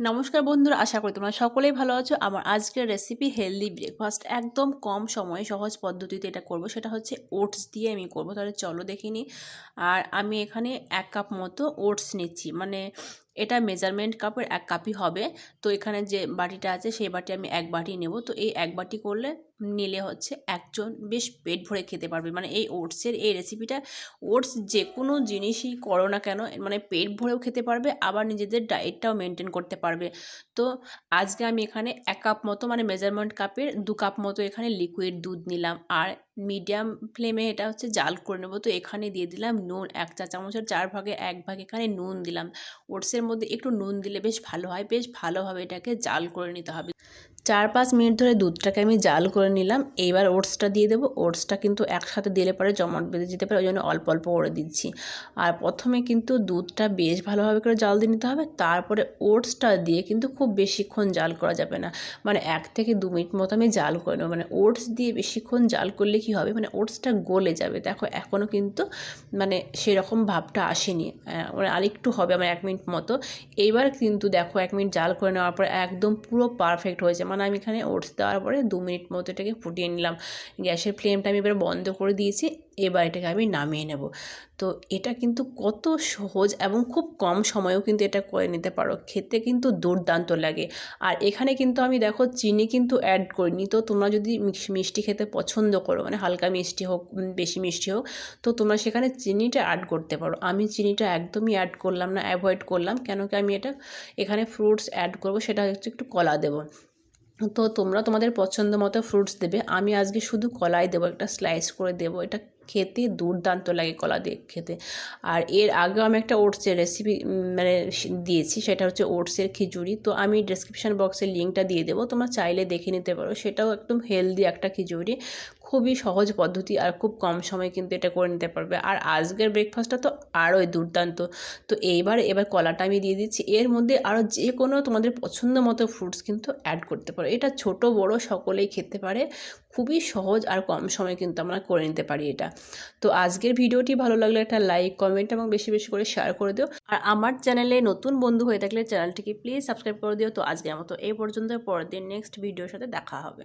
নমস্কার বন্ধুরা, আশা করি তোমরা সকলেই ভালো আছো। আমার আজকের রেসিপি হেলদি ব্রেকফাস্ট, একদম কম সময়ে সহজ পদ্ধতিতে এটা করব। সেটা হচ্ছে ওটস দিয়ে আমি করব। তাহলে চলো দেখে নিই। আর আমি এখানে 1 কাপ মতো ওটস নিচ্ছি, মানে এটা মেজারমেন্ট কাপের 1 কাপই হবে। তো এখানে যে বাটিটা আছে সেই বাটি আমি 1 বাটি নেব। তো এই 1 বাটি করলে নিলে হচ্ছে একজন বেশ পেট ভরে খেতে পারবে। মানে এই ওটসের এই রেসিপিটা, ওটস যে কোনো জিনিসই করো না কেন, মানে পেট ভরেও খেতে পারবে, আবার নিজেদের ডায়েটটাও মেনটেন করতে পারবে। তো আজকে আমি এখানে 1 কাপ মতো, মানে মেজারমেন্ট কাপের 2 কাপ মতো এখানে লিকুইড দুধ নিলাম। আর মিডিয়াম ফ্লেমে এটা হচ্ছে জাল করে নেবো। তো এখানে দিয়ে দিলাম নুন, 1 চা চামচের 4 ভাগে 1 ভাগ এখানে নুন দিলাম। ওটসের মধ্যে একটু নুন দিলে বেশ ভালো হয়। বেশ ভালোভাবে এটাকে জাল করে নিতে হবে। 4-5 মিনিট ধরে দুধটাকে আমি জাল করে নিলাম। এইবার ওটসটা দিয়ে দেবো। ওটসটা কিন্তু একসাথে দিলে পরে জমাট বেঁধে যেতে পারে, ওই জন্য অল্প অল্প করে দিচ্ছি। আর প্রথমে কিন্তু দুধটা বেশ ভালোভাবে করে জাল দিয়ে নিতে হবে। তারপরে ওটসটা দিয়ে কিন্তু খুব বেশিক্ষণ জাল করা যাবে না, মানে 1 থেকে 2 মিনিট মতো আমি জাল করে নেবো। মানে ওটস দিয়ে বেশিক্ষণ জাল করলে কি হবে, মানে ওটসটা গলে যাবে। দেখো এখনও কিন্তু মানে সেরকম ভাবটা আসেনি, মানে আরেকটু হবে আমার 1 মিনিট মতো। এইবার কিন্তু দেখো 1 মিনিট জাল করে নেওয়ার পরে একদম পুরো পারফেক্ট হয়েছে। মানে আমি এখানে ওটস দেওয়ার পরে 2 মিনিট মতো এটাকে ফুটিয়ে নিলাম। গ্যাসের ফ্লেমটা আমি এবার বন্ধ করে দিয়েছি। এবার এটাকে আমি নামিয়ে নেব। তো এটা কিন্তু কত সহজ এবং খুব কম সময়েও কিন্তু এটা করে নিতে পারো। খেতে কিন্তু দুর্দান্ত লাগে। আর এখানে কিন্তু আমি দেখো চিনি কিন্তু অ্যাড করিনি। তো তোমরা যদি মিষ্টি খেতে পছন্দ করো, মানে হালকা মিষ্টি হোক বেশি মিষ্টি হোক, তো তোমরা সেখানে চিনিটা অ্যাড করতে পারো। আমি চিনিটা একদমই অ্যাড করলাম না, অ্যাভয়েড করলাম। কেন কি আমি এটা এখানে ফ্রুটস অ্যাড করবো, সেটা হচ্ছে একটু কলা দেবো। তো তোমরা তোমাদের পছন্দ মতো ফ্রুটস দেবে। আমি আজকে শুধু কলাই দেবো, একটা স্লাইস করে দেবো। এটা খেতে দুর্দান্ত লাগে কলা দিয়ে খেতে। আর এর আগেও আমি একটা ওটসের রেসিপি মানে দিয়েছি, সেটা হচ্ছে ওটসের খিচুড়ি। তো আমি ডেসক্রিপশান বক্সে লিঙ্কটা দিয়ে দেবো, তোমরা চাইলে দেখে নিতে পারো। সেটাও একদম হেলদি একটা খিচুড়ি, খুবই সহজ পদ্ধতি আর খুব কম সময়ে কিন্তু এটা করে নিতে পারবে। আর আজকের ব্রেকফাস্টটা তো আরোই দুর্দান্ত। তো এবার কলাটা আমি দিয়ে দিচ্ছি। এর মধ্যে আরও যে কোনো তোমাদের পছন্দ মতো ফ্রুটস কিন্তু অ্যাড করতে পারো। এটা ছোট বড় সকলেই খেতে পারে। খুবই সহজ আর কম সময়ে কিন্তু আমরা করে নিতে পারি এটা। তো আজকের ভিডিওটি ভালো লাগলে একটা লাইক, কমেন্ট এবং বেশি বেশি করে শেয়ার করে দিও। আর আমার চ্যানেলে নতুন বন্ধু হয়ে থাকলে চ্যানেলটিকে প্লিজ সাবস্ক্রাইব করে দিও। তো আজকের মতো এই পর্যন্ত, পরের দিন নেক্সট ভিডিওর সাথে দেখা হবে।